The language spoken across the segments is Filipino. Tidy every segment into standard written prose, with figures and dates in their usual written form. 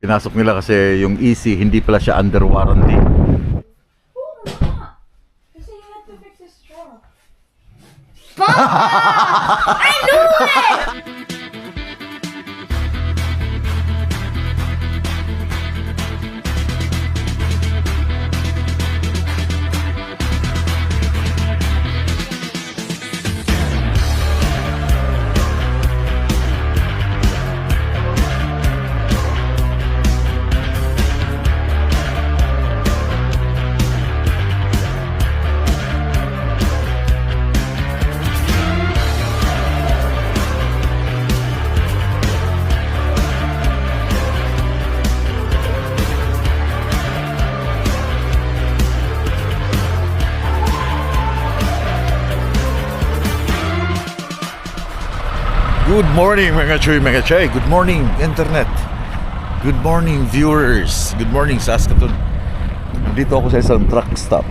Pinasok nila kasi yung easy, hindi pala siya under warranty. Kasi you had to fix his straw. I knew it! Good morning mga choy, mga chay. Good morning internet. Good morning viewers. Good morning Saskatoon. Dito ako sa isang truck stop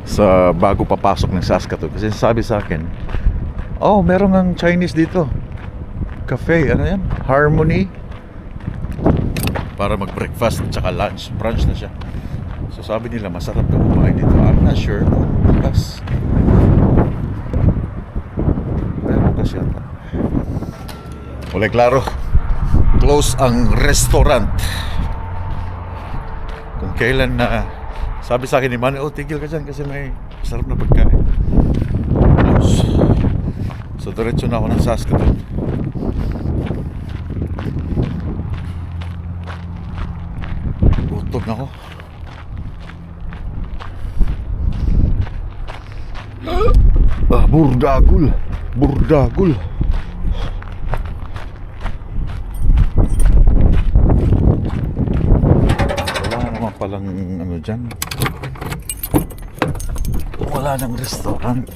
sa bago papasok ng Saskatoon. Kasi sabi sa akin, oh, meron ng Chinese dito, cafe, ano yan? Harmony, para mag-breakfast at saka lunch, brunch na siya. So sabi nila masarap daw kumain dito. I'm not sure. Bukas meron kasi yata. Wala klaro, close ang restaurant. Kung kailan na, sabi sa akin ni Manny, oh tigil ka dyan kasi may masarap na pagkain. Close. So diretso na ako ng Saskatoon. Gutom na ako. Burdagul. Burdagul. Palang ano dyan, wala nang restaurant.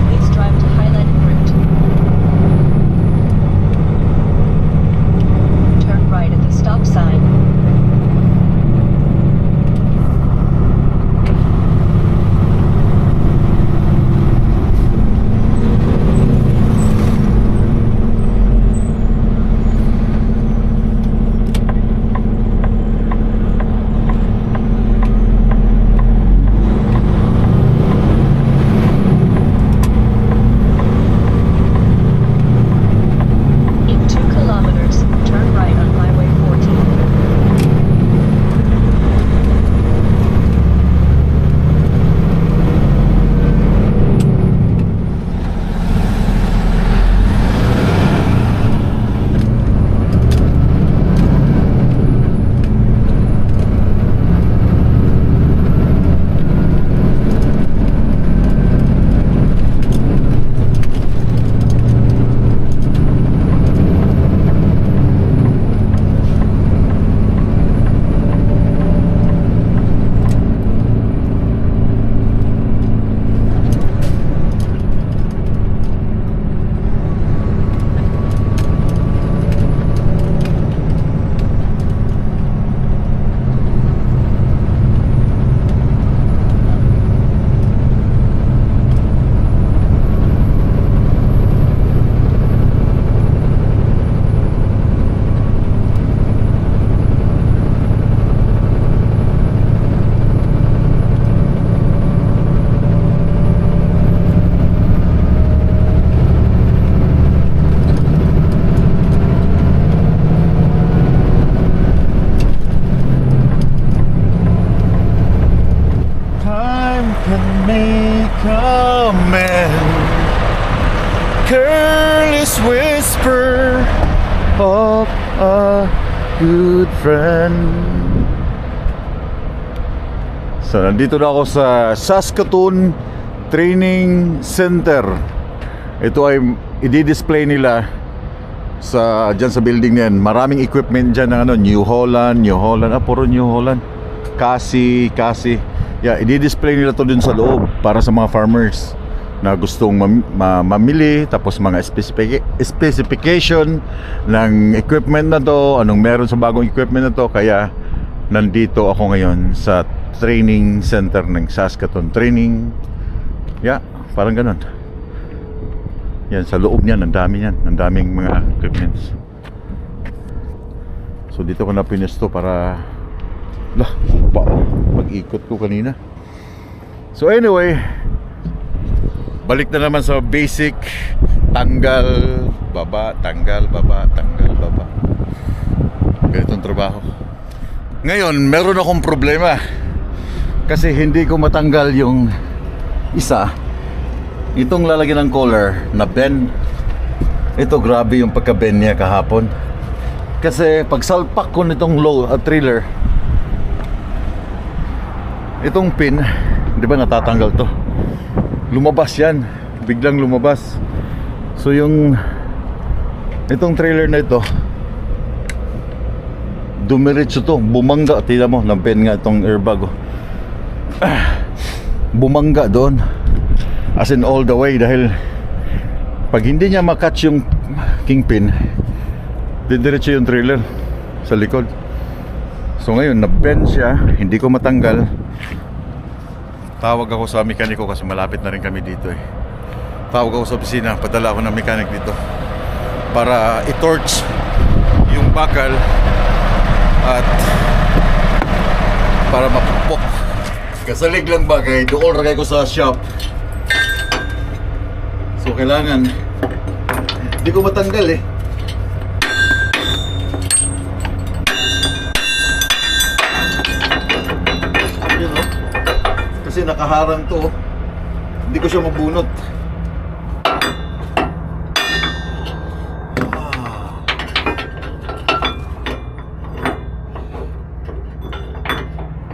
Please drive to highlighted route. Turn right at the stop sign. In 2 kilometers, turn right on Highway 14. Time can make a man, careless whisper of a good friend. So nandito na ako sa Saskatoon Training Center. Ito ay i-display nila sa dyan sa building na yan. Maraming equipment dyan ng ano, New Holland, puro New Holland, Kasi. Yeah, i-display nila to dun sa loob para sa mga farmers na gustong mamili, tapos mga specification ng equipment na to, anong meron sa bagong equipment na to. Kaya nandito ako ngayon sa training center ng Saskatoon Training. Yeah, parang ganun. Yan, sa loob niyan, ang dami yan. Ang daming mga equipments. So dito ko na pinesto para mag-ikot ko kanina. So anyway, balik na naman sa basic. Tanggal, baba, tanggal, baba, tanggal, baba. Ganitong trabaho. Ngayon, meron akong problema. Kasi hindi ko matanggal yung isa. Itong lalagyan ng collar na bend. Ito grabe yung pagka-bend niya kahapon. Kasi pag salpak ko nitong trailer, itong pin, di ba natatanggal to? Lumabas yan. Biglang lumabas. So itong trailer na ito, dumiretso to, bumangga. Tingnan mo, ng-bend nga itong airbag. Bumangga doon. As in all the way, dahil pag hindi niya makatch yung kingpin, didiretso yung trailer sa likod. So ngayon, na-bend siya, hindi ko matanggal. Tawag ako sa mekaniko kasi malapit na rin kami dito eh. Tawag ako sa opisina, padala ako ng mechanic dito para i-torch yung bakal at para mapupok. Kasalig lang bagay, doon ragay ko sa shop. So kailangan, hindi ko matanggal eh. Yun o. Kasi nakaharang to. Hindi ko siya mabunot.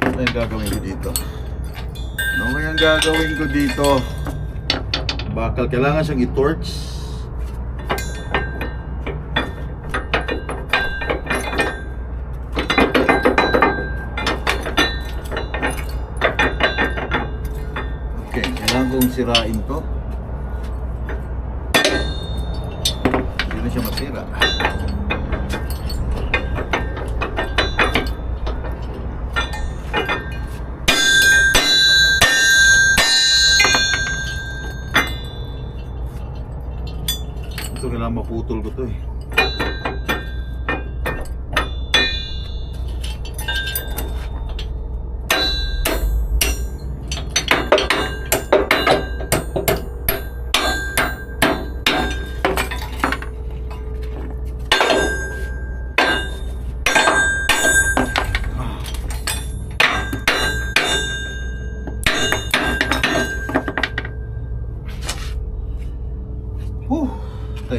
Ano yung gagawin ko dito? Ano yung gagawin ko dito? Bakal, kailangan siyang i-torch. Okay, kailangan kong sirain to. Hindi na siya masira. Ito kailangan maputol ko to eh.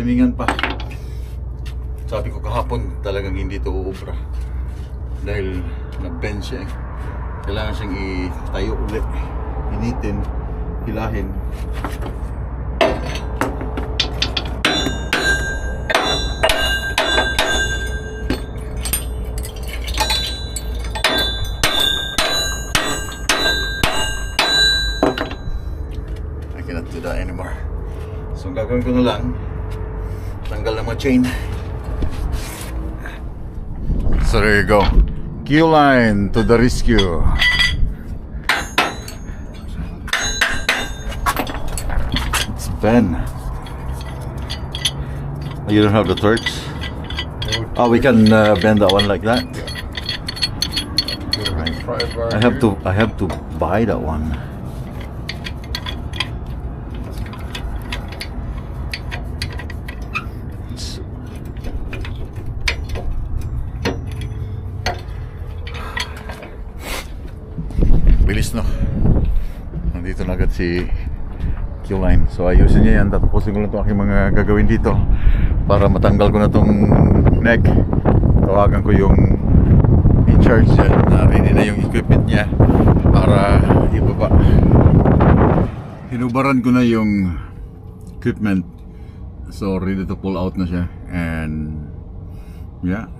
Timingan pa. Sabi ko kahapon talagang hindi ito uubra dahil nag-bend siya eh. Kailangan siyang itayo ulit, initin, hilahin. I cannot do that anymore. So ang gagawin ko na lang, tanggal na mga chain. So there you go. Q-line to the rescue. It's Ben. Oh, you don't have the torch? Oh, we can bend that one like that. I have to buy that one. Bilis no. Nandito na agad si Q-line. So ayusin niya yan. Tatapusin ko lang itong aking mga gagawin dito para matanggal ko na itong neck. Tawagan ko yung in charge dyan na ready na yung equipment niya para ibaba. Hinubaran ko na yung equipment. So ready to pull out na siya. And yeah,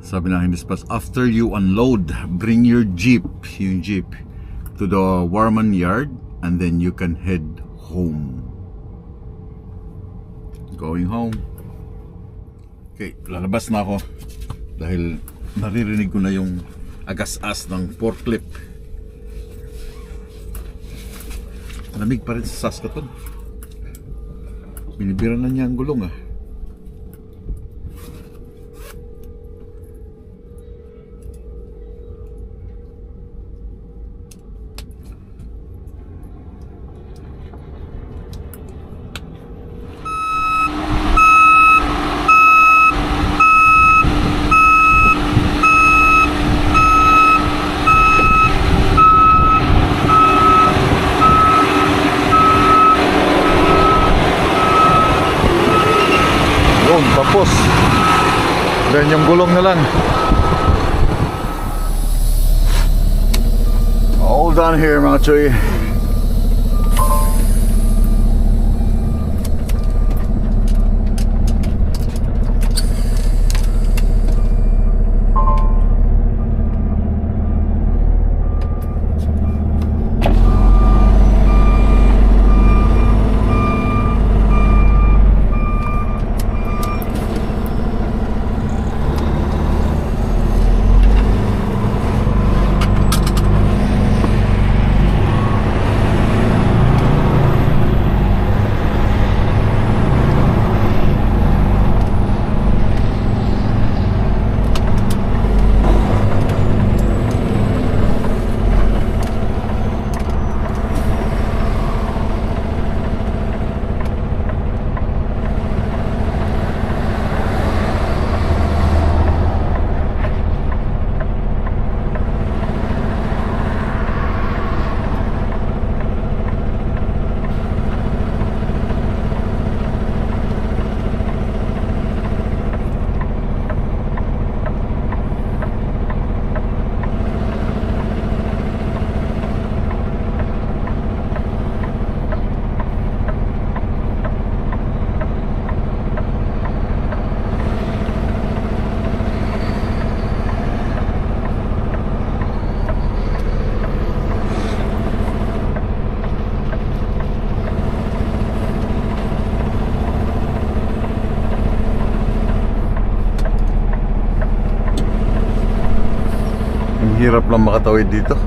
sabi na in dispatch, after you unload, bring your jeep, yung jeep, to the Warman yard and then you can head home. Going home. Okay, lalabas na ako dahil naririnig ko na yung agas-as ng forklift. Lamig pa rin sa Saskatoon. Binibira na niya ang gulong ah. Yun, tapos. Then yung gulong na lang. All done here mga choy. Hirap lang makatawid dito.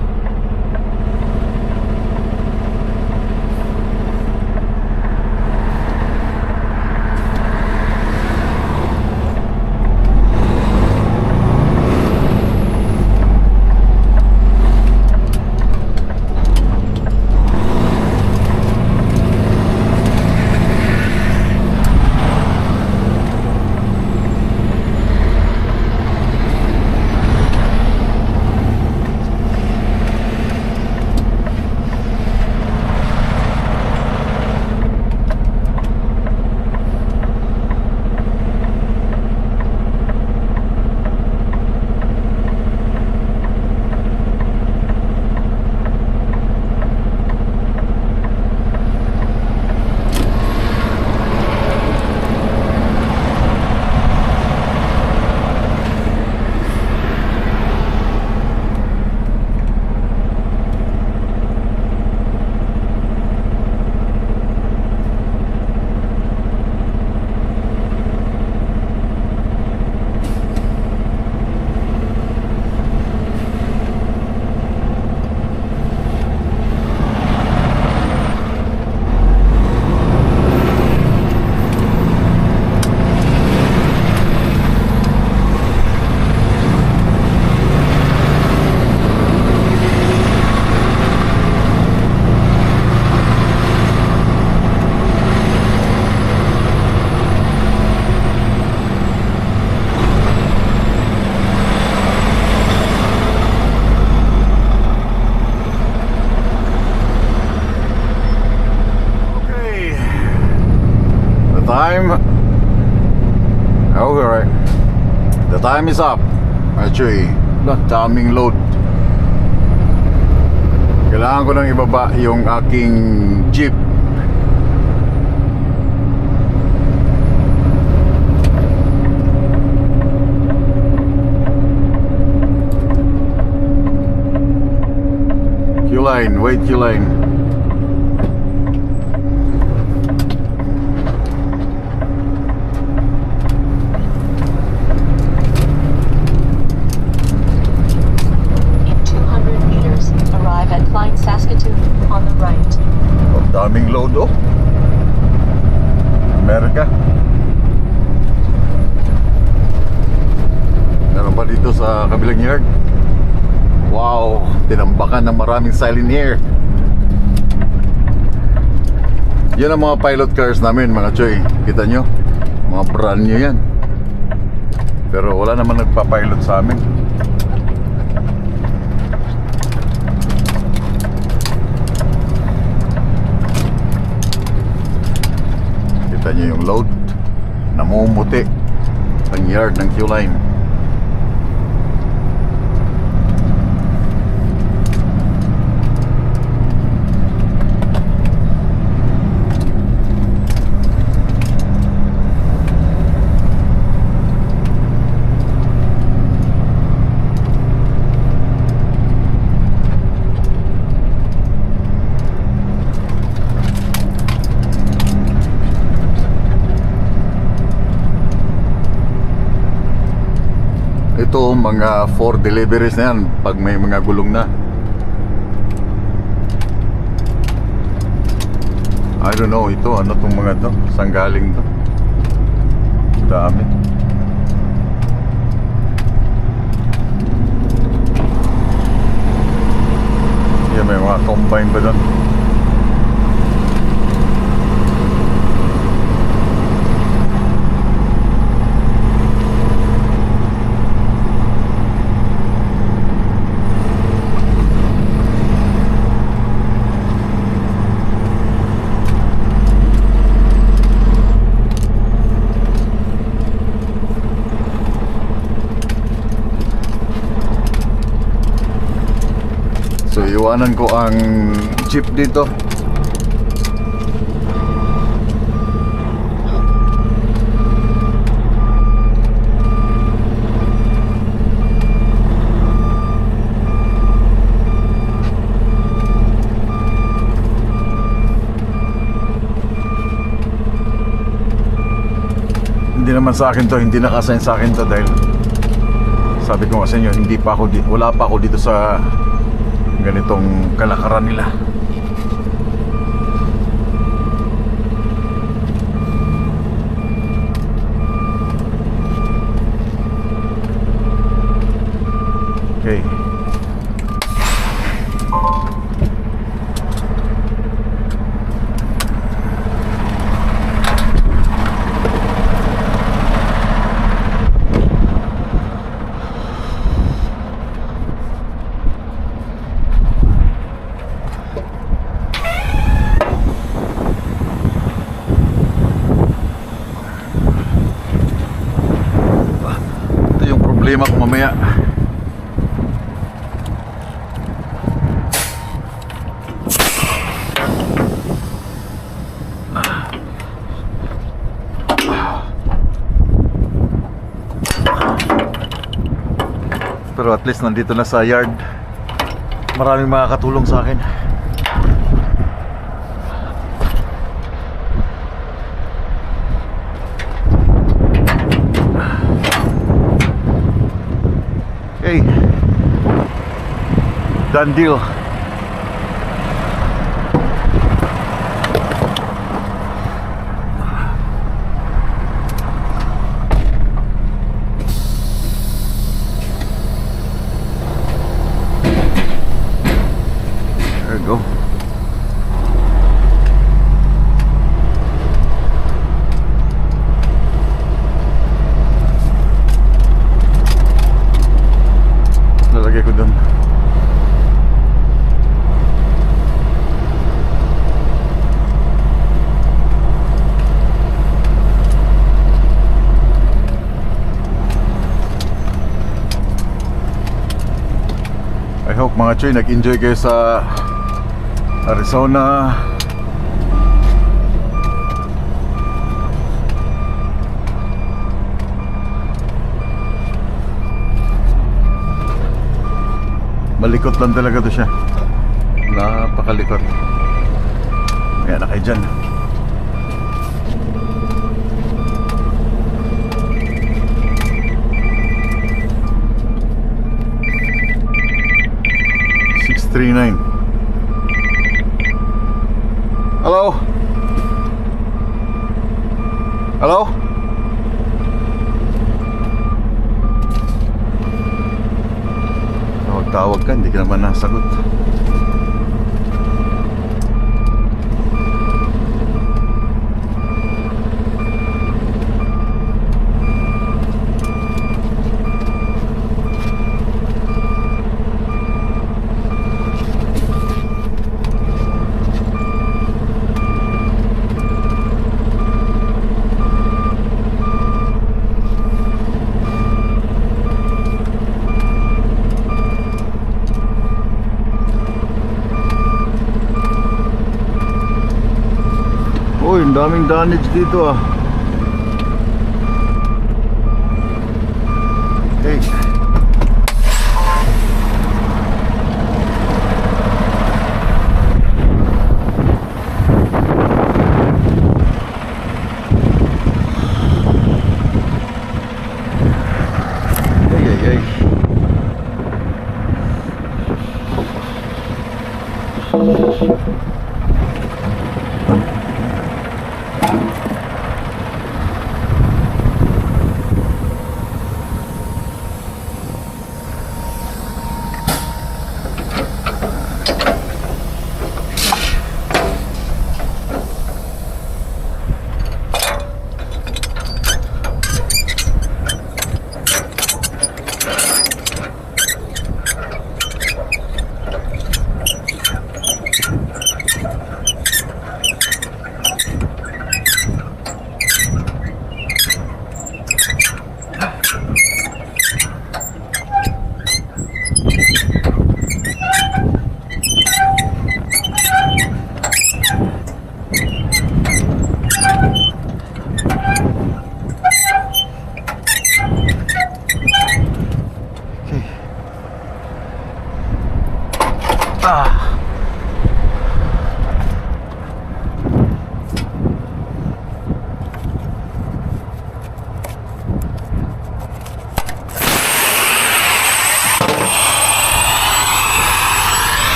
Time. Oh, alright. The time is up. Actually, daming load. Kailangan ko nang ibaba yung aking jeep. Q-line, wait Q-line. Saskatoon on the right. Daming load oh. America. Meron ba dito sa kabilang yard? Wow, tinambakan ng maraming silent air. Yan ang mga pilot cars namin, mga choy. Kita nyo? Mga brand new yan. Pero wala naman nagpa-pilot sa amin. Kita nyo yung load. Namumuti ang yard ng Q-Line. Ito mga 4 deliveries na yan pag may mga gulong na. I don't know ito, ano tong mga to? Saan galing to? Dami. Yan, may mga combine ba doon? So iwanan ko ang jeep dito. Hindi naman sa akin to, hindi naka-assign sa akin to dahil sabi ko nga sa inyo, hindi pa ako wala pa ako dito sa ganitong kalakaran nila. Okay. Problema ko mamaya. Pero at least nandito na sa yard. Maraming makakatulong sa akin. Okay, done deal. There you go. Lalagay ko dun. I hope mga choy nag-enjoy kayo sa Arizona. Malikot lang talaga to siya. Napakalikot. Ayan na kayo dyan. Hello. Hello? Tawag ka, hindi ka naman nasagot. Uy, ang daming damage dito ah. Hey. Ay.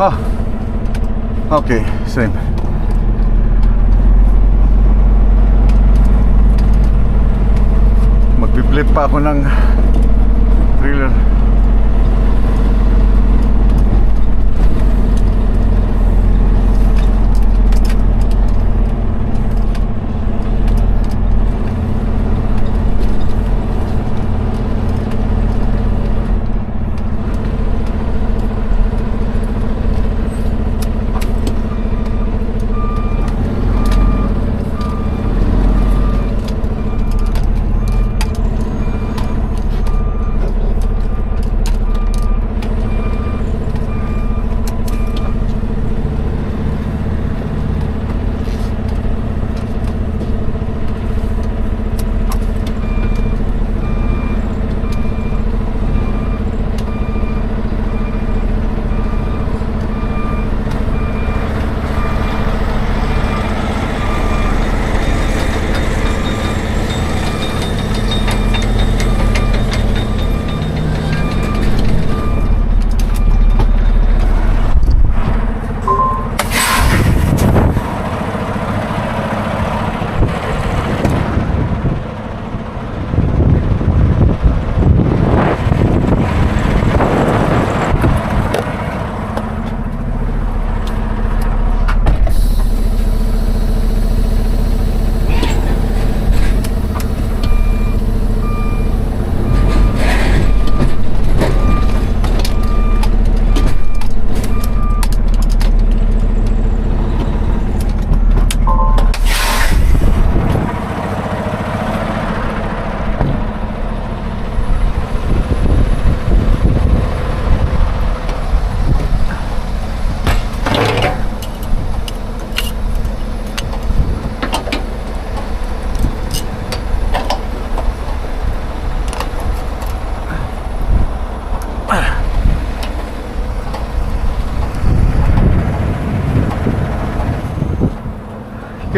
Ah, okay, same. Magpi-flip pa ako ng trailer.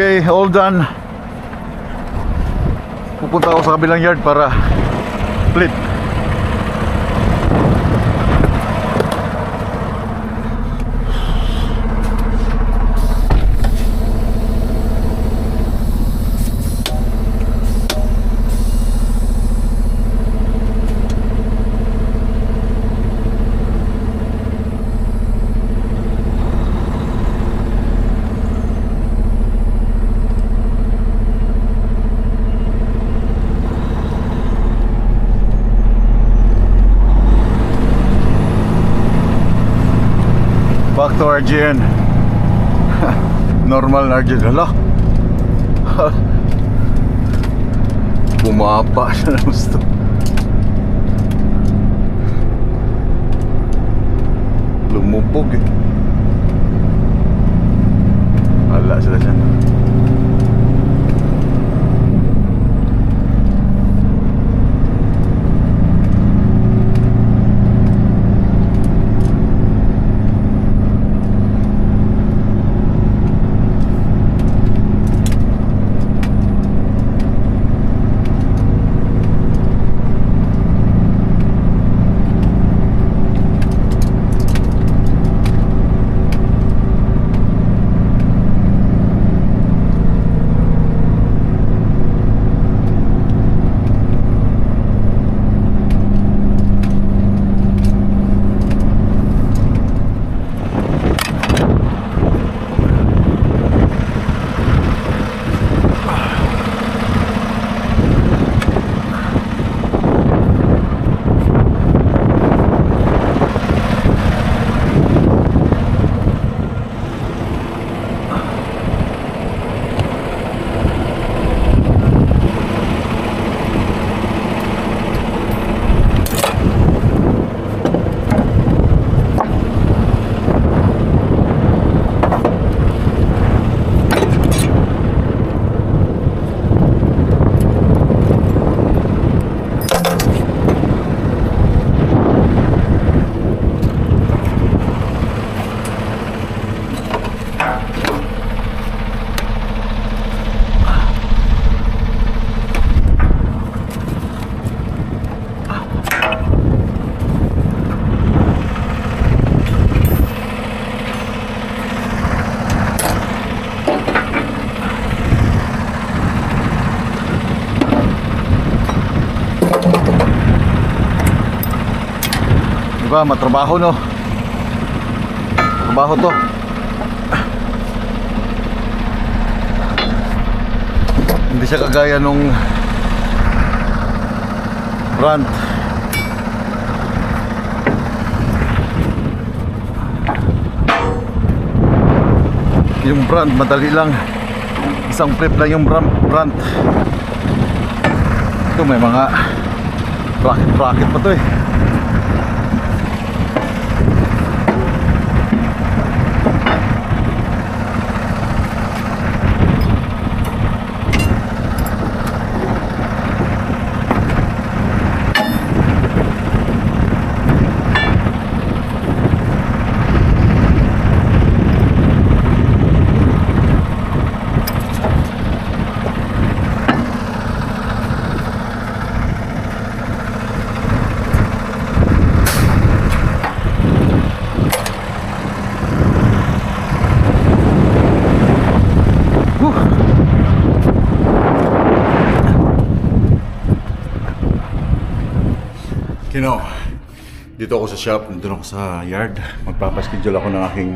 Okay, all done. Pupunta ako sa kabilang yard para split. Back to RGN. Normal na RGN. Hala. Bumaba siya na gusto. Lumupog eh. Hala sila dyan. Diba, matrabaho no. Trabaho to. Hindi siya kagaya nung front. Yung front madali lang. Isang flip lang yung front. Ito may mga bracket pa to eh. Kino, dito ako sa shop, nandun ako sa yard. Magpapaschedule ako ng aking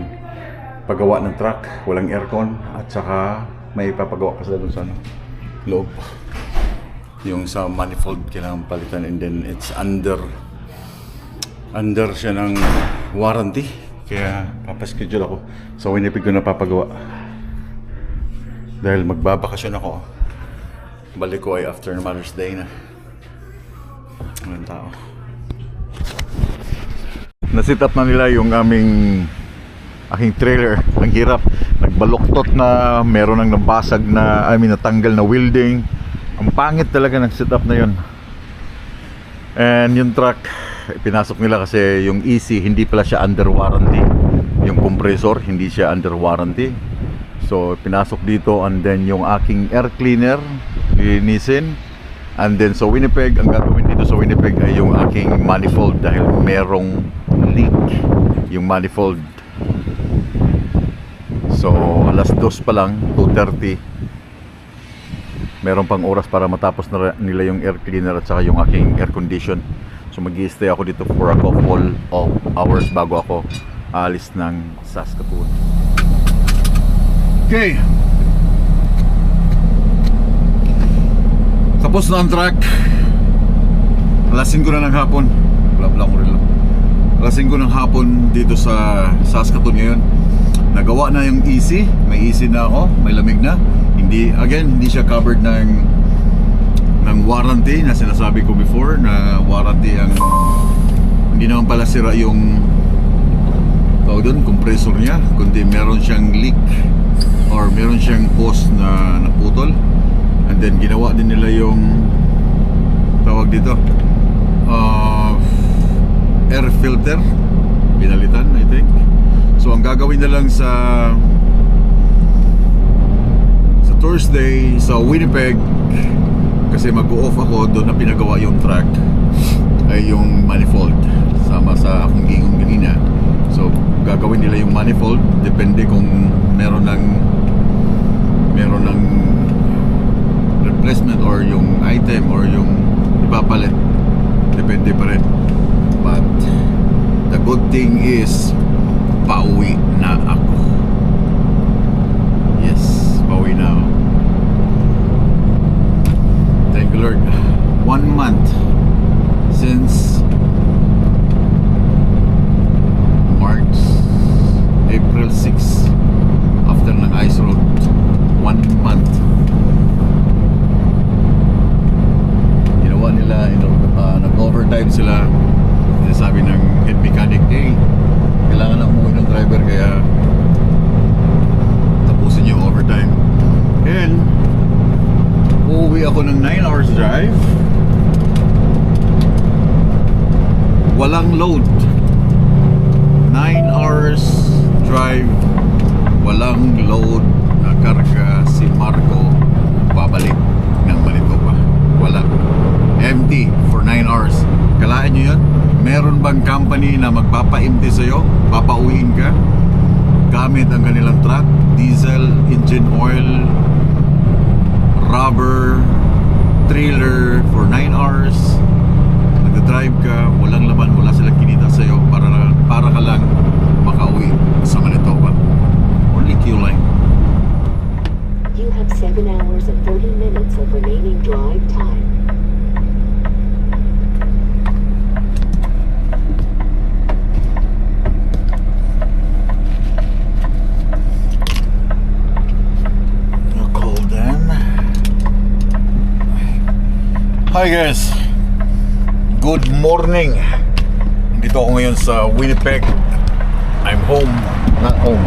paggawa ng truck. Walang aircon at saka may papagawa pa sila dun sa loob. Yung sa manifold kailangan palitan and then it's under siya ng warranty. Kaya papaschedule ako. So Winnipeg ko na papagawa. Dahil magbabakasyon ako. Balik ko ay after Mother's Day na. Walang tao. Na-sit up na nila yung aking trailer. Ang hirap. Nagbaluktot na, meron nang nabasag na, natanggal na welding. Ang pangit talaga ng sit up na yun. And yung truck, pinasok nila kasi yung EC, hindi pala siya under warranty. Yung compressor, hindi siya under warranty. So pinasok dito, and then yung aking air cleaner linisin. And then sa Winnipeg, ang gagawin dito sa Winnipeg ay yung aking manifold dahil merong leak yung manifold. So alas 2 pa lang, 2:30. Meron pang oras para matapos na nila yung air cleaner at saka yung aking air condition. So mag-i-stay ako dito for a couple of hours bago ako aalis ng Saskatoon. Okay. Tapos na ang track. Alas 5 na ng hapon. Bla ko rin lang. Alas 5 ng hapon dito sa Saskatoon ngayon. Nagawa na yung AC. May AC na ako. May lamig na. Hindi siya covered ng warranty na sinasabi ko before na warranty ang hindi naman pala sira yung tawag doon, compressor niya, kundi meron siyang leak or meron siyang hose na naputol. And then ginawa din nila yung tawag dito air filter, pinalitan I think. So ang gagawin na lang sa Thursday sa Winnipeg, kasi mag-o-off ako, doon na pinagawa yung track, ay yung manifold sama sa akong gingong ganina. So gagawin nila yung manifold, depende kung meron ng replacement or yung item or yung ipapalit, depende pa rin. But the good thing is pauwi na ako. Yes, pauwi na ako. Thank you Lord. 1 month since March, April 6 after ng ice road. 1 month. Ginawa nila, nag-overtime sila. Sabi ng head mechanic, kailangan na umuwi ng driver, kaya tapusin yung overtime. And uuwi ako ng 9 hours drive, walang load. 9 hours drive, walang load na karga si Marco pabalik ng Manitoba. Wala. Empty for 9 hours. Kalaan nyo yun? Meron bang company na magpapa-empty sa'yo? Papauwiin ka? Gamit ang kanilang truck, diesel, engine oil, rubber, trailer for 9 hours. Nagdadrive ka, walang laman, wala silang kinita sa'yo para ka lang makauwi sa Manitoba. Only Q-Line. You have 7 hours and 30 minutes of remaining drive time. Hi guys, good morning. Dito ako ngayon sa Winnipeg. I'm home, not home.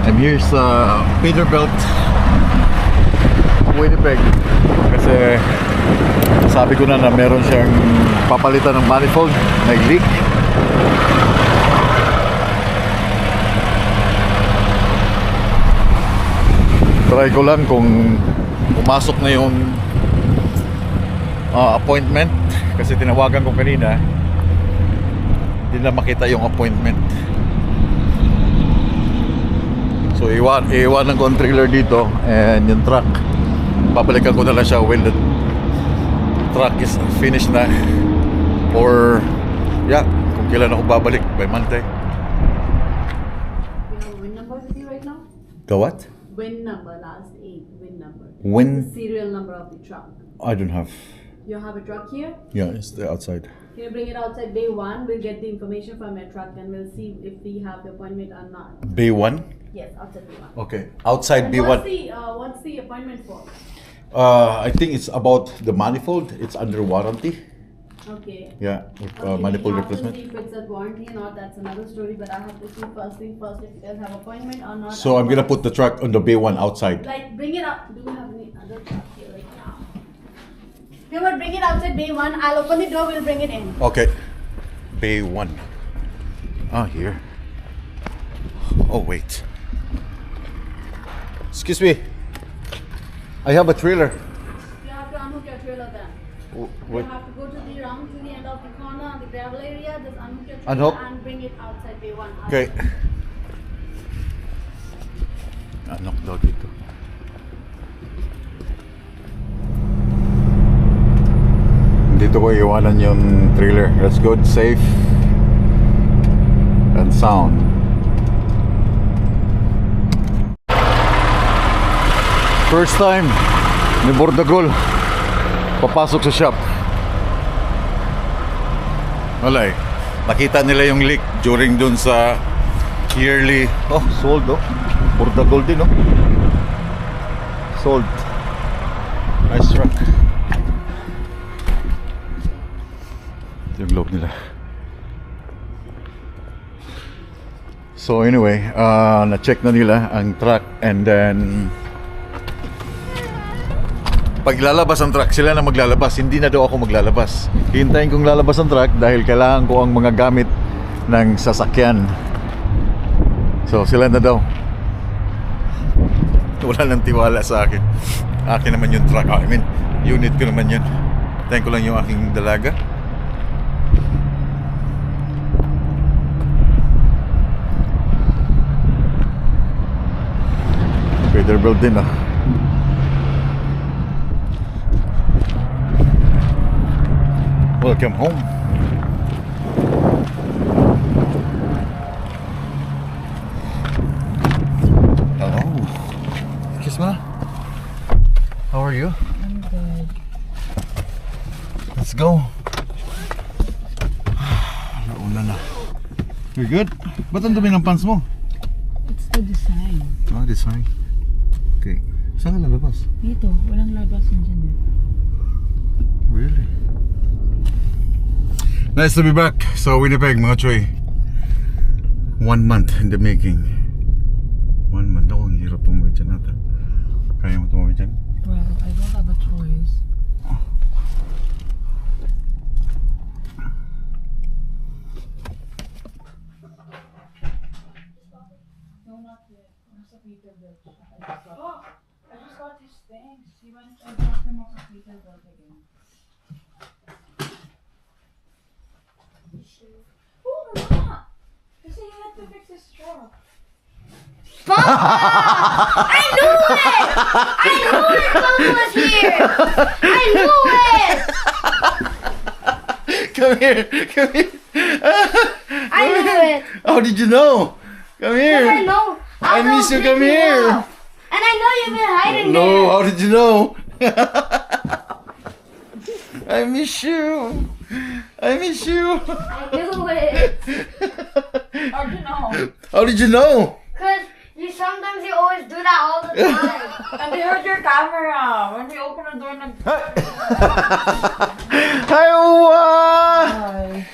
I'm here sa Peterbilt, Winnipeg. Kasi sabi ko na meron siyang papalitan ng manifold, may leak. Try ko lang kung pumasok na yung appointment, kasi tinawagan ko kanina, hindi na makita yung appointment. So iwanan ko ang trailer dito and yung truck, babalikan ko na lang siya when the truck is finished na, or kung kailan ako babalik, by Monday. You have a VIN number with you right now? The what? VIN number, last 8 VIN number. When? The serial number of the truck. I don't have. You have a truck here? Yeah, it's the outside. Can you bring it outside bay 1? We'll get the information from your truck and we'll see if we have the appointment or not. B1? Yes, outside bay 1. Okay, outside And B1. what's the appointment for? I think it's about the manifold. It's under warranty. Okay. Yeah, with Okay, manifold we have to replacement. see if it's at warranty or not, that's another story, but I have to see first thing first if you guys have appointment or not. So I'm gonna put the truck on the B1 outside. Like, bring it up. Do we have any other truck here right now? You would bring it outside bay 1. I'll open the door, we'll bring it in. Okay, B1. Here. Oh wait. Excuse me. I have a trailer. You have to unhook your trailer then. You What? have to go to the round to the end of the corner, the gravel area, just unhook your trailer Unhook? and bring it outside bay 1. Okay. Knock daw dito. Dito ko iwanan yung trailer. That's good, safe and sound. First time ni Bordagol papasok sa shop. Wala eh. Nakita nila yung leak during dun sa yearly. Oh, sold oh. Bordagol din oh. Sold. Nice truck. Ito yung loob nila. So anyway, na-check na nila ang truck and then pag lalabas ang truck, sila na maglalabas. Hindi na daw ako maglalabas. Hintayin kong lalabas ang truck dahil kailangan ko ang mga gamit ng sasakyan. So sila na daw. Wala nang tiwala sa akin. Akin naman yung truck. I mean, unit ko naman yun. Hintayin ko lang yung aking dalaga. Peterbilt din ah. Welcome home. Hello. Kiss me. How are you? I'm good. Let's go. Nauna na. You're good? Ba't ang dumi ng pants mo? It's the design. Ah, design. Okay. Saan ka lalabas? Dito, walang labas dyan. Really? Nice to be back sa Winnipeg, mga choy. 1 month in the making. 1 month. Ako, ang hirap tumawid dyan natin. Kaya mo tumawid dyan? Well, I don't have a choice. No, not yet. Nasa Peterbilt. Oh, I just got his things. He went and dropped him off at Peterbilt again. Oh, Mama! Kasi he had to fix his truck. I knew Papa was here! I knew it! Come here! Come here! I knew it! How did you know? Come I here! know. I miss you, come here! And I know you've been hiding No, there. how did you know? I miss you! I miss you! I knew it. How'd you know? How did you know? Cause sometimes you always do that all the time. And they heard your camera. When we open the door, Hi, Owa! Hi.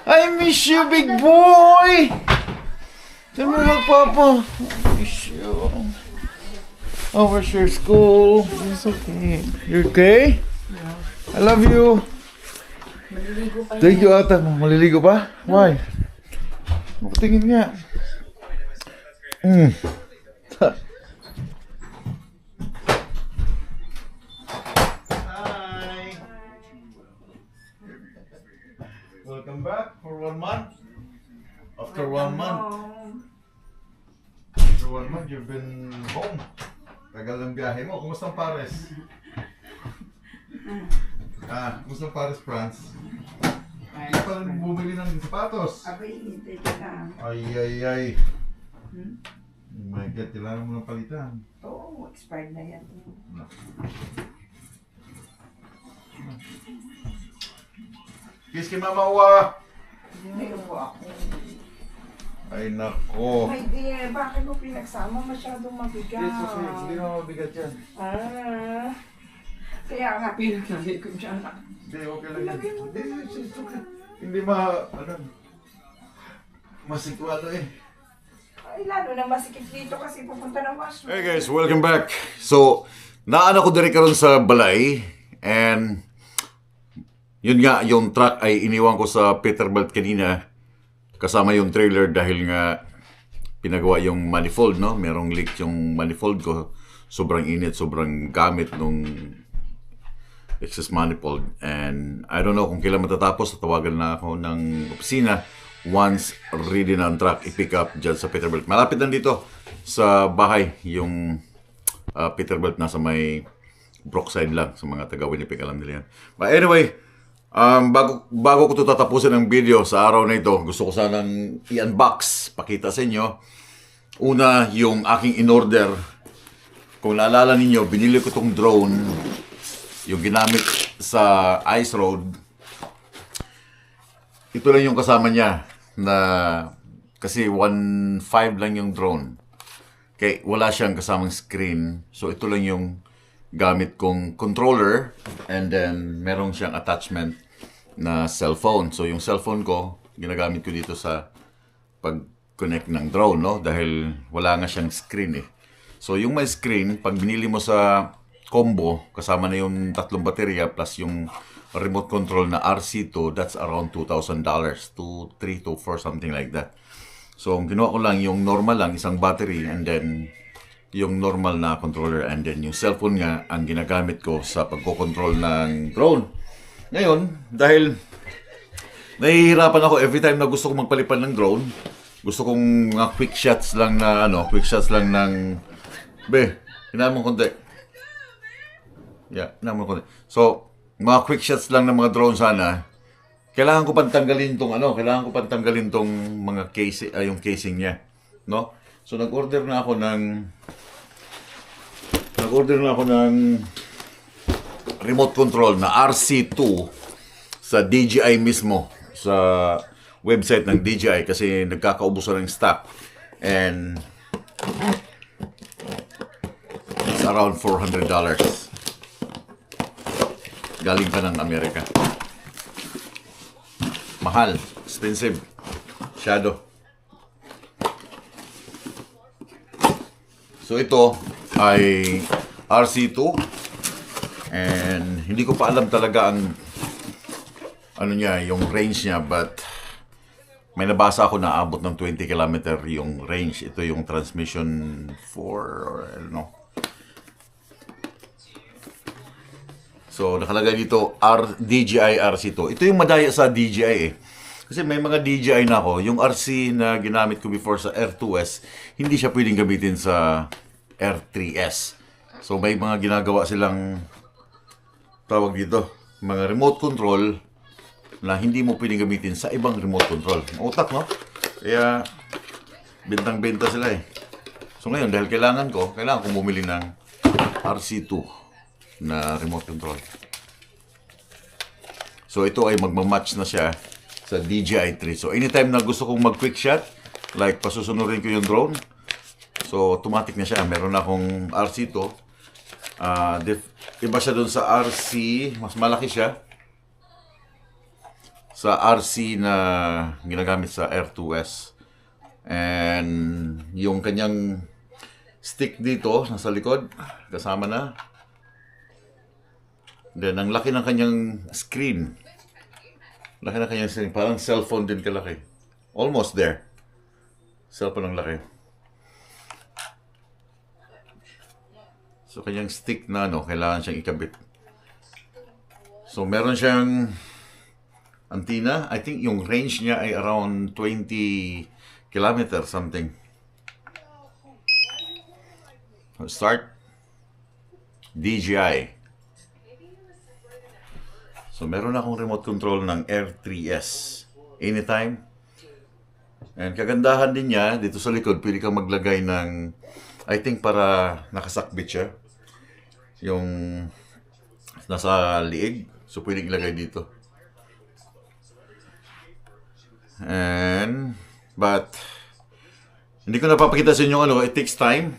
I miss you, big boy! Tell me about Papa. I miss you. How was your school? It's okay. You okay? I love you. Thank you, ata. Maliligo pa? Why? Tingin nga. Hi. Welcome back for 1 month. After 1 month. After 1 month, you've been home. Tagal ng biyahe mo. Kumusta ang Paris? Kumusta ang Paris, France? Hindi pa rin bumili ng sapatos. Abay, hintay kita. Ay. Oh my God, kailangan mo ng palitan. Oo, expired na yan. Kiss kay Mama Uwa! Ngayon po ako. Ay nako. My dear, bakit mo pinagsama? Masyadong mabigat. Yes, okay. Hindi na mabigat yan. Kaya nga pinaglagay ko dyan. Hindi, okay lang yan. Lagay mo Hindi, na. it's okay. Hindi masikwalo eh. Ay, lalo na masikip dito kasi pupunta ng washroom. Hey guys, welcome back. So, naano ko diri karon sa balay and yun nga, yung truck ay iniwan ko sa Peterbilt kanina kasama yung trailer dahil nga pinagawa yung manifold, no? Merong leak yung manifold ko. sobrang init, sobrang gamit nung excess manifold. And I don't know kung kailan matatapos. Tawagan na ako ng opisina once ready na ang truck i-pick up dyan sa Peterbilt. Malapit lang dito sa bahay yung Peterbilt, nasa may Brookside lang. Sa mga taga Winnipeg, alam nila yan. But anyway, bago ko ito tatapusin ng video sa araw na ito, gusto ko sanang i-unbox, pakita sa inyo. Una, yung aking in-order. Kung naalala ninyo, binili ko itong drone, yung ginamit sa Ice Road. Ito lang yung kasama niya, na kasi 1.5 lang yung drone. Kaya wala siyang kasamang screen. So ito lang yung gamit kong controller, and then meron siyang attachment na cellphone. So yung cellphone ko, ginagamit ko dito sa pag-connect ng drone, no? Dahil wala nga siyang screen eh. So yung may screen, pag binili mo sa combo, kasama na yung 3 baterya plus yung remote control na RC2, that's around $2,000 to 3 to 4, something like that. So ang ginawa ko lang, yung normal lang, isang battery, and then yung normal na controller, and then yung cellphone nga ang ginagamit ko sa pagko-control ng drone. Ngayon, dahil nahihirapan ako every time na gusto kong magpalipad ng drone, gusto kong mga quick shots lang na ng hinaan mo konti. Yeah, hinaan mo konti. So, mga quick shots lang ng mga drone sana. Kailangan ko pantanggalin tong mga casing, yung casing niya, no? So nag-order na ako ng remote control na RC2 sa DJI mismo, sa website ng DJI, kasi nagkakaubusan ng stock, and it's around $400. Galing pa ng Amerika. Mahal, expensive, shadow. So ito ay RC2, and hindi ko pa alam talaga ang yung range niya, but may nabasa ako na abot ng 20 km yung range. Ito yung transmission or I don't know. So nakalagay dito DJI RC2. Ito yung madaya sa DJI eh. Kasi may mga DJI na ako. Yung RC na ginamit ko before sa R2S, hindi siya pwedeng gamitin sa R3S. So may mga ginagawa silang tawag dito, mga remote control na hindi mo pwedeng gamitin sa ibang remote control. Utak, no? Kaya bentang-benta sila eh. So ngayon, dahil kailangan kong bumili ng RC2 na remote control. So ito ay magmamatch na siya sa DJI 3. So anytime na gusto kong mag-quick shot, like pasusunurin ko yung drone, so automatic na siya. Meron na akong RC2. Iba siya dun sa RC, mas malaki siya sa RC na ginagamit sa R2S. And yung kanyang stick dito, nasa likod, kasama na. Then, ang laki ng kanyang screen. Laki ng kanyang screen. Parang cellphone din kalaki. Almost there. Cellphone ang laki. So, kanyang stick na kailangan siyang ikabit. So, meron siyang antenna. I think yung range niya ay around 20 kilometers something. Start. DJI. So, meron akong remote control ng R3S. Anytime. And kagandahan din niya, dito sa likod, pwede kang maglagay ng, I think para nakasakbit siya. Yung nasa liig. So, pwede ilagay dito. But, hindi ko napapakita sa inyo it takes time.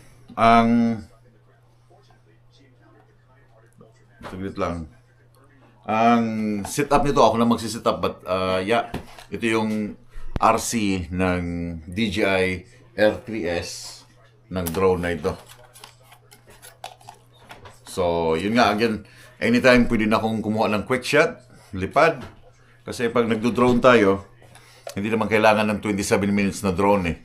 Saglit lang. Ang setup nito, ako na magsiset-up, but yeah, ito yung RC ng DJI R3S ng drone na ito. So, yun nga, again, anytime pwede na akong kumuha ng quick shot, lipad. Kasi pag nagdo-drone tayo, hindi naman kailangan ng 27 minutes na drone eh.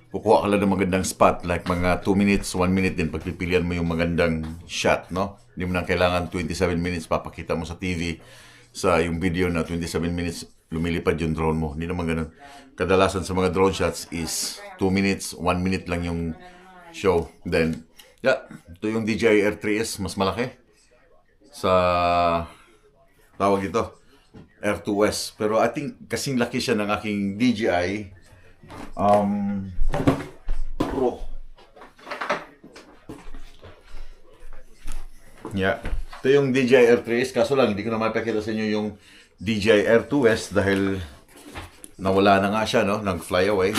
kukuha ka lang ng magandang spot, like mga 2 minutes, 1 minute din, pagpipilian mo yung magandang shot, no? Hindi mo na kailangan 27 minutes, papakita mo sa TV, sa yung video na 27 minutes, lumilipad yung drone mo. Hindi naman ganun. Kadalasan sa mga drone shots is 2 minutes, 1 minute lang yung show. Then, yeah, ito yung DJI Air 3S, mas malaki. Sa, tawag ito, Air 2S. Pero I think, kasing laki siya ng aking DJI Pro. Yeah. Ito yung DJI Air 3S. Kaso lang, hindi ko na mapakita sa inyo yung DJI Air 2S dahil nawala na nga siya, no? Nag-fly away.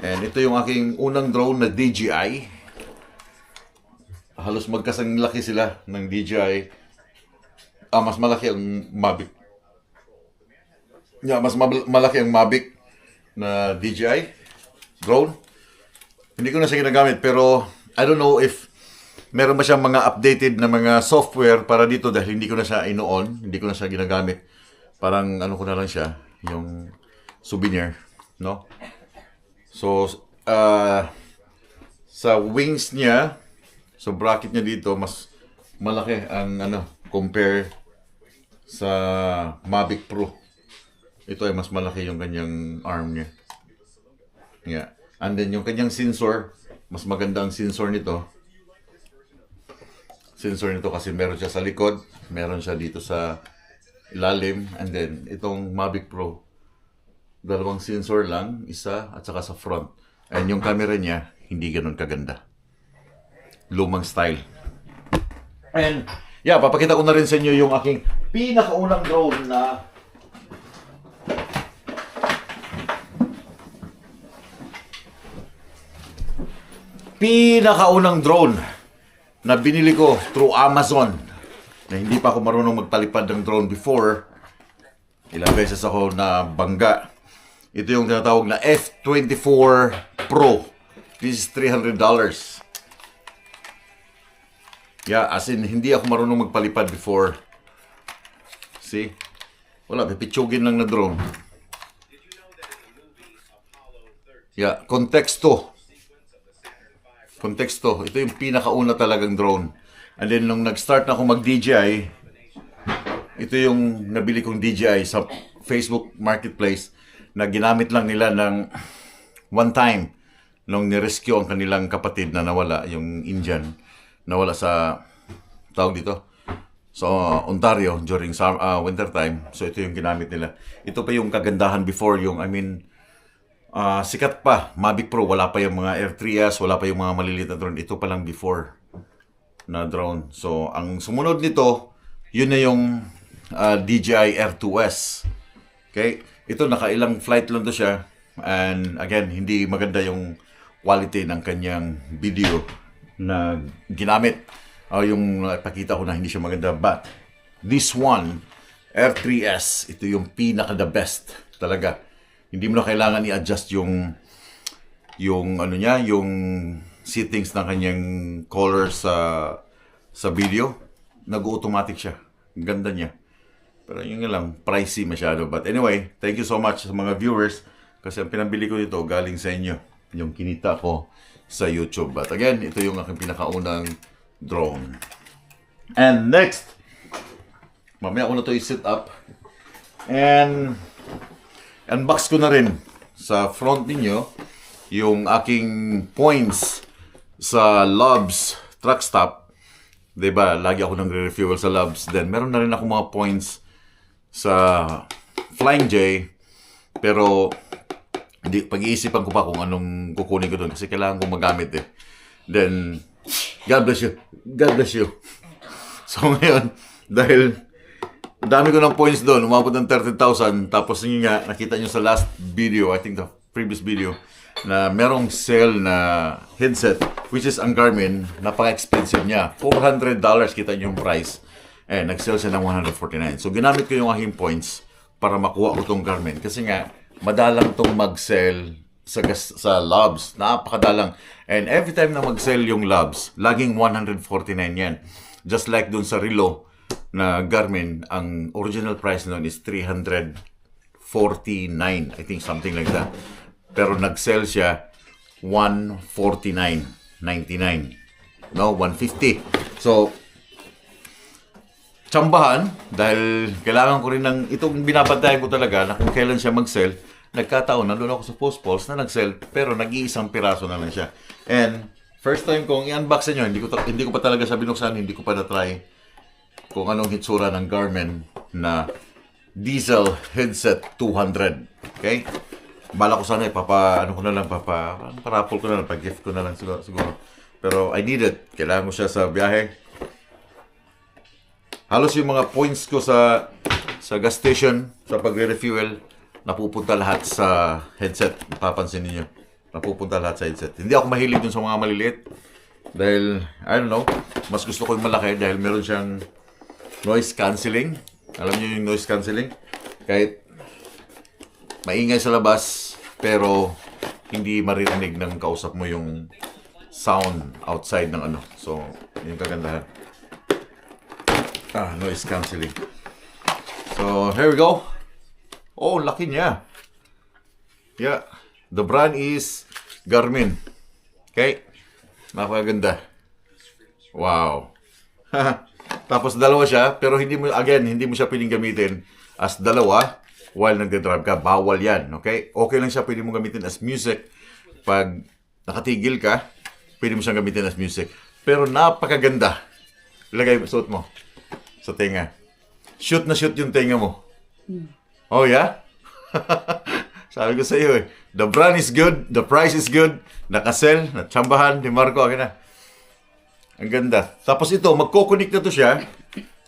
And ito yung aking unang drone na DJI. Halos magkasang laki sila ng DJI. Mas malaki ang Mavic. Yeah, mas malaki ang Mavic na DJI drone. Hindi ko na siya ginagamit pero I don't know if meron ba siyang mga updated na mga software para dito dahil hindi ko na siya inoon, hindi ko na siya ginagamit. Parang ano ko na lang siya, yung souvenir, no? So, sa wings niya, sa bracket niya dito, mas malaki ang compare sa Mavic Pro. Ito ay mas malaki yung kanyang arm niya. Yeah. And then yung kanyang sensor, mas maganda ang sensor nito. Sensor nito kasi meron siya sa likod, meron siya dito sa ilalim, and then itong Mavic Pro, dalawang sensor lang, isa at saka sa front. And yung camera niya, hindi ganun kaganda. Lumang style. And yeah, papakita ko na rin sa inyo yung aking pinakaunang drone na na binili ko through Amazon na hindi pa ako marunong magpalipad ng drone before. Ilang beses ako na bangga. Ito yung tinatawag na F24 Pro. This is $300. Yeah, as in hindi ako marunong magpalipad before. See? Wala, pipitsugin lang na drone. Yeah, konteksto. Ito yung pinakauna talagang drone. And then nung nag-start na ako mag-DJI, ito yung nabili kong DJI sa Facebook Marketplace na ginamit lang nila ng one time nung nirescue ang kanilang kapatid na nawala, yung Indian, nawala sa, tawag dito, sa Ontario during winter time. So ito yung ginamit nila. Ito pa yung kagandahan before, yung, sikat pa, Mavic Pro, wala pa yung mga Air 3S, wala pa yung mga maliliit na drone. Ito pa lang before na drone. So, ang sumunod nito, yun na yung DJI Air 2S. Okay? Ito, nakailang flight lang to siya. And again, hindi maganda yung quality ng kanyang video na ginamit. Yung pakita ko na hindi siya maganda. But, this one, Air 3S, ito yung pinaka-the best talaga. Hindi mo na kailangan i-adjust yung settings ng kanyang color sa video. Nag-automatic siya. Ang ganda niya. Pero yun nga lang, pricey masyado. But anyway, thank you so much sa mga viewers kasi ang pinabili ko dito galing sa inyo. Yung kinita ko sa YouTube. But again, ito yung aking pinakaunang drone. And next, mamaya ko na ito i-set up. And unbox ko na rin sa front ninyo yung aking points sa Loves truck stop. Diba, lagi ako nang re-refuel sa Loves. Then, meron na rin ako mga points sa Flying J. Pero, pag-iisipan ko pa kung anong kukunin ko doon kasi kailangan kong magamit eh. Then, God bless you. God bless you. So, ngayon, dahil dami ko ng points doon, umabot ng 30,000. Tapos yun nga, nakita nyo sa last video, I think the previous video, na merong sale na headset, which is ang Garmin, napaka-expensive niya. $400 kita nyo yung price. Nag-sale siya ng $149. So, ginamit ko yung aking points para makuha ko tong Garmin. Kasi nga, madalang tong mag-sale sa Loves. Napakadalang. And every time na mag-sale yung Loves, laging $149 yan. Just like dun sa Relo, na Garmin, ang original price noon is $349, I think, something like that. Pero nag-sell siya 149.99. No, 150. So, tsambahan, dahil kailangan ko rin ng, itong binabantayan ko talaga na kung kailan siya mag-sell. Nagkataon, nandun ako sa Post Pulse na nag-sell, pero nag-iisang piraso na lang siya. And, first time kong i-unbox sa inyo, hindi ko pa talaga siya binuksan, hindi ko pa na-try kung anong hitsura ng Garmin na Diesel Headset 200. Okay? Bala ko sana parapol ko na lang, pag-gift ko na lang siguro. Pero I need it. Kailangan ko siya sa biyahe. Halos yung mga points ko sa gas station, sa pagre-refuel, napupunta lahat sa headset. Papansin niyo. Napupunta lahat sa headset. Hindi ako mahilig dun sa mga maliliit. Dahil, I don't know, mas gusto ko yung malaki dahil meron siyang noise cancelling. Alam niyo yung noise cancelling? Kahit maingay sa labas, pero hindi maririnig ng kausap mo yung sound outside ng ano. So, yung kagandahan. Noise cancelling. So, here we go. Oh, laki niya. Yeah. The brand is Garmin. Okay? Napakaganda. Wow. Tapos dalawa siya, pero hindi mo siya pwedeng gamitin as dalawa while nagde-drive ka. Bawal yan. Okay? Okay lang siya, pwede mo gamitin as music. Pag nakatigil ka, pwede mo siyang gamitin as music. Pero napakaganda. Ilagay, suot mo sa tenga. Shoot na shoot yung tenga mo. Oh, yeah? Sabi ko sa iyo the brand is good, the price is good, nakasell, natsambahan, ni Marco, akin na. Ang ganda. Tapos ito, magko-connect na to siya.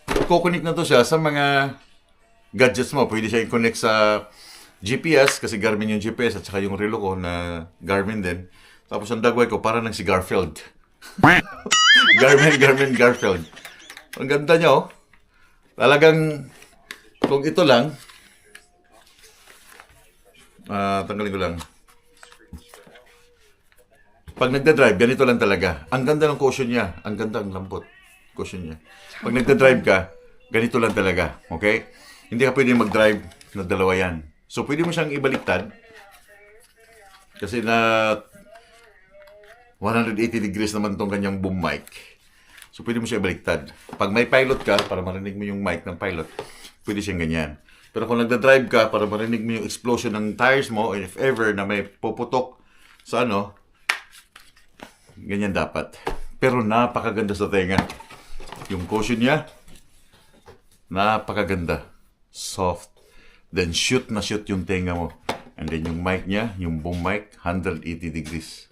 Magko-connect na to siya sa mga gadgets mo. Pwede siya i-connect sa GPS, kasi Garmin yung GPS, at saka yung relo ko na Garmin din. Tapos ang dagway ko, para nang si Garfield. Garmin Garfield. Ang ganda niya, oh. Talagang, kung ito lang, tanggalin ko lang. Pag nagda-drive, ganito lang talaga. Ang ganda ng cushion niya. Ang ganda, ang lambot. Cushion niya. Pag nagda-drive ka, ganito lang talaga. Okay? Hindi ka pwede mag-drive na dalawa yan. So, pwede mo siyang ibaliktad. Kasi na 180 degrees naman tong kanyang boom mic. So, pwede mo siya ibaliktad. Pag may pilot ka, para marinig mo yung mic ng pilot, pwede siyang ganyan. Pero kung nagda-drive ka, para marinig mo yung explosion ng tires mo, if ever na may puputok sa ano, ganyan dapat. Pero napakaganda sa tenga. Yung cushion niya, napakaganda. Soft. Then shoot na shoot yung tenga mo. And then yung mic niya, yung boom mic, 180 degrees.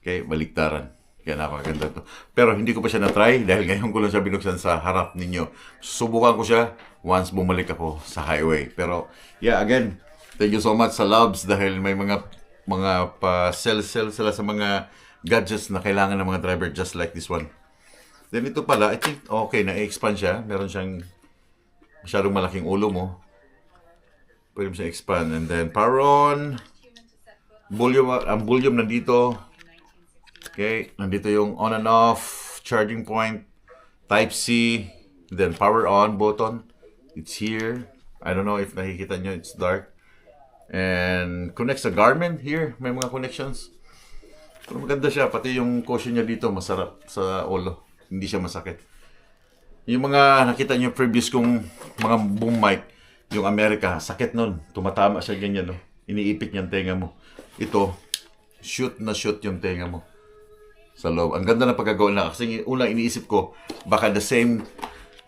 Okay, baliktaran. Kaya napakaganda to. Pero hindi ko pa siya na-try dahil ngayon ko lang siya binuksan sa harap ninyo. Susubukan ko siya once bumalik ako sa highway. Pero, yeah, again, thank you so much sa Loves dahil may mga pa-sell sila sa mga gadgets na kailangan ng mga driver just like this one. Then ito pala, I think, okay, na-expand siya. Meron siyang masyadong malaking ulo mo. Pwede mo siya expand. And then, power on. Volume, ang volume nandito. Okay, nandito yung on and off, charging point, Type-C, then power on button. It's here. I don't know if nakikita nyo, it's dark. And connects sa Garmin here. May mga connections. Pero maganda siya. Pati yung cushion niya dito, masarap sa ulo. Hindi siya masakit. Yung mga nakita nyo previous kong mga boom mic, yung America, sakit nun. Tumatama siya ganyan, no? Iniipit niya ang tenga mo. Ito, shoot na shoot yung tenga mo sa loob. Ang ganda na pagkagawa na. Kasi una iniisip ko, baka the same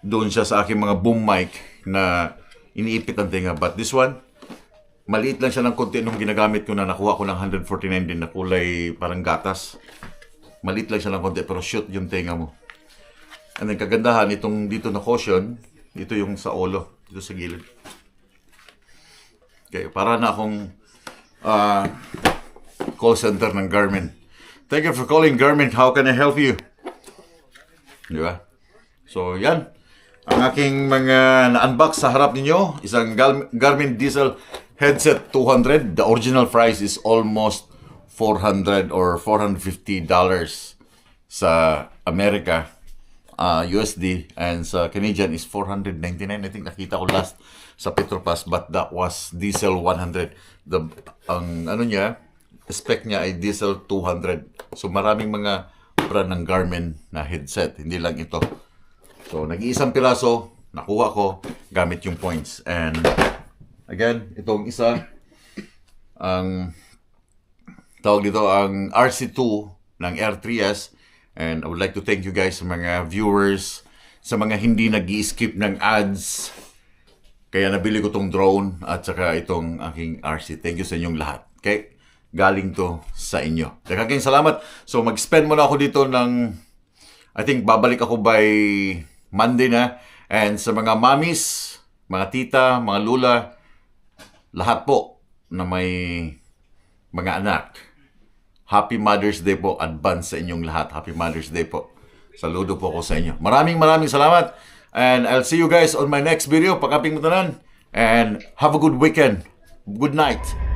doon siya sa aking mga boom mic na iniipit ang tenga. But this one, maliit lang siya ng konti nung ginagamit ko na nakuha ko ng 149 din na kulay parang gatas. Maliit lang siya ng konti pero shoot yung tenga mo. And then kagandahan, itong dito na cushion, dito yung sa ulo, dito sa gilid. Okay, para na akong call center ng Garmin. Thank you for calling Garmin. How can I help you? Di ba? So, yan. Ang aking mga na-unbox sa harap ninyo, isang Garmin Diesel Headset 200. The original price is almost $400 or $450 sa America, USD, and sa Canadian is $499. I think nakita ko last sa Petropas, but that was Diesel 100. Ang ano niya, spec niya ay diesel 200. So maraming mga brand ng Garmin na headset, hindi lang ito. So nag-iisang piraso, nakuha ko gamit yung points. And again, itong isa, ang tawag dito ang RC2 ng R3S. And I would like to thank you guys sa mga viewers, sa mga hindi nag-i-skip ng ads. Kaya nabili ko tong drone at saka itong aking RC. Thank you sa inyong lahat. Okay? Galing to sa inyo. Daghang salamat. So mag-spend muna ako dito ng, I think babalik ako by Monday na. And sa mga mommies, mga tita, mga lula, lahat po na may mga anak, Happy Mother's Day po. Advance sa inyong lahat. Happy Mother's Day po. Saludo po ako sa inyo. Maraming salamat. And I'll see you guys on my next video. Pagkaping mutanan. And have a good weekend. Good night.